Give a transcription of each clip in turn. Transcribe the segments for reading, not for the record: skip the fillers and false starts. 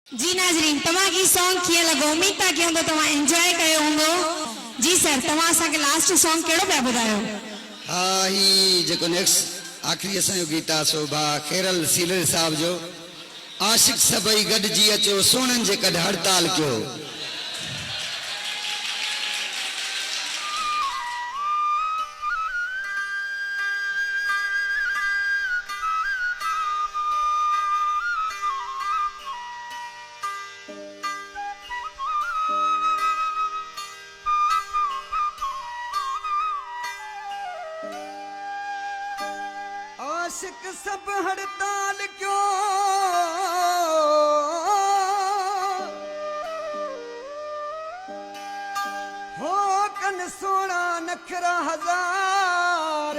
जी नाज़रीन तमा की सॉन्ग किए लगो उम्मीद था कि होंदो तमा एंजॉय कयो होंदो। जी सर तमा असा के लास्ट सॉन्ग केड़ो पे बुधायो। हाँ ही जेको नेक्स्ट आखिरी असो गीत आहे सो भा खेरल सीलर साहब जो आशिक सभई गॾिजी अचो सोनन जे कढ हड़ताल कयो। आशिक सब हड़ताल क्यों हो कन सोना नखरा हजार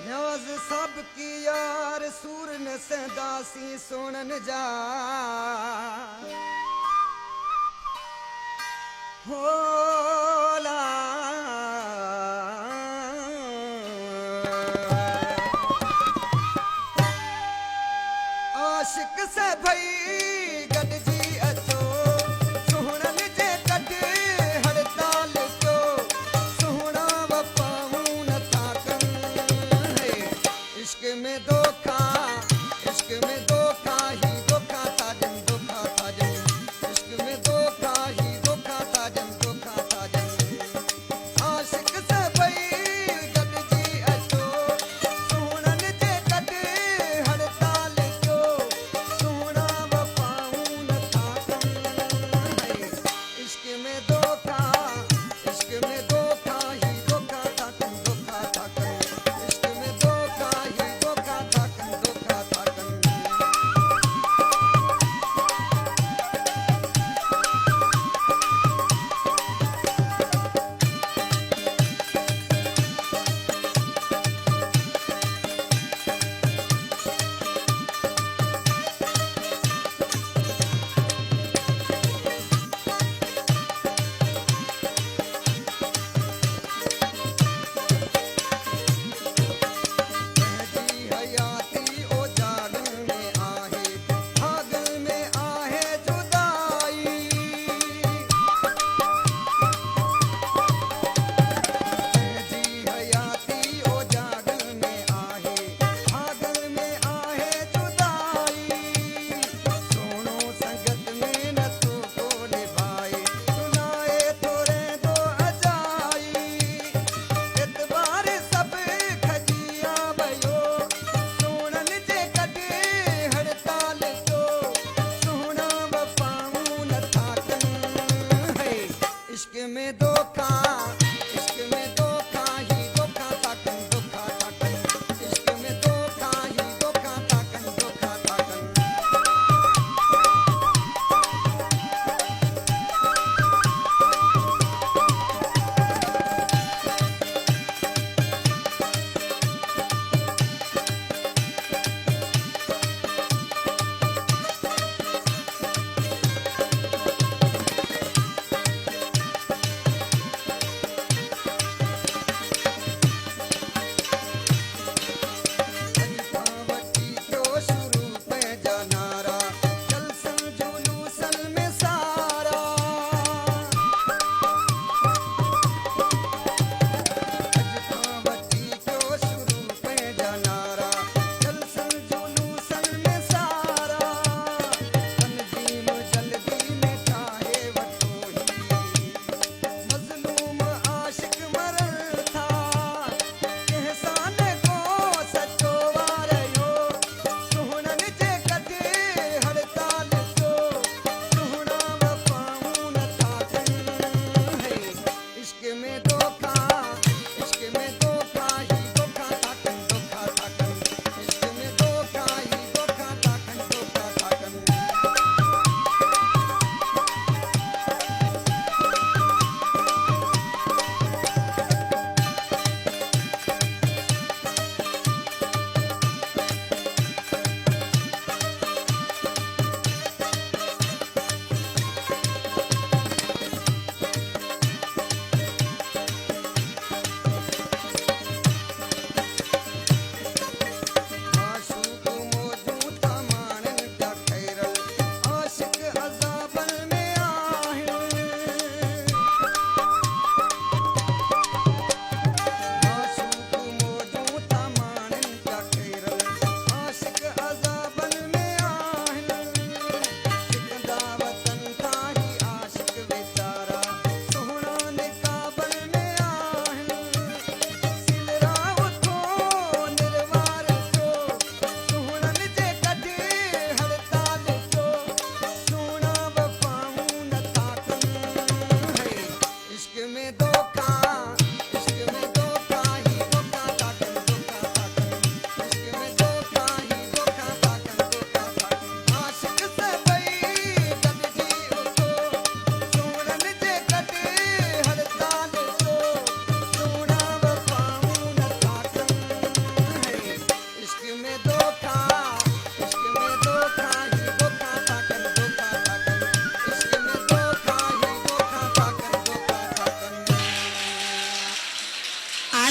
न्याज सब की यार सूर न सहदासी सोनन जा होला आशिक से भई गॾिजी अचो सुहणन जे कढ हड़ताल कयो सुहणा वफ़ाऊं नथा कनि इश्क में धोखा ही धोखा था ॾियनि धोखा था ॾियनि इश्क में धोखा ही धोखा था ॾियनि धोखा था ॾियनि आशिक से भई गॾिजी अचो सुहणन जे कढ हड़ताल कयो सुहणा वफ़ाऊं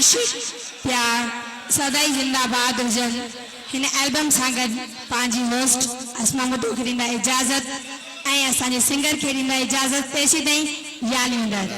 आशिक प्यार सदाई जिंदाबाद हुजनि हिन एल्बम सां गॾु पंहिंजी होस्ट असमा मुटू खे ॾींदा इजाज़त ऐं असांजे सिंगर खे ॾींदा इजाज़त पेशी ताईं यालियूं दर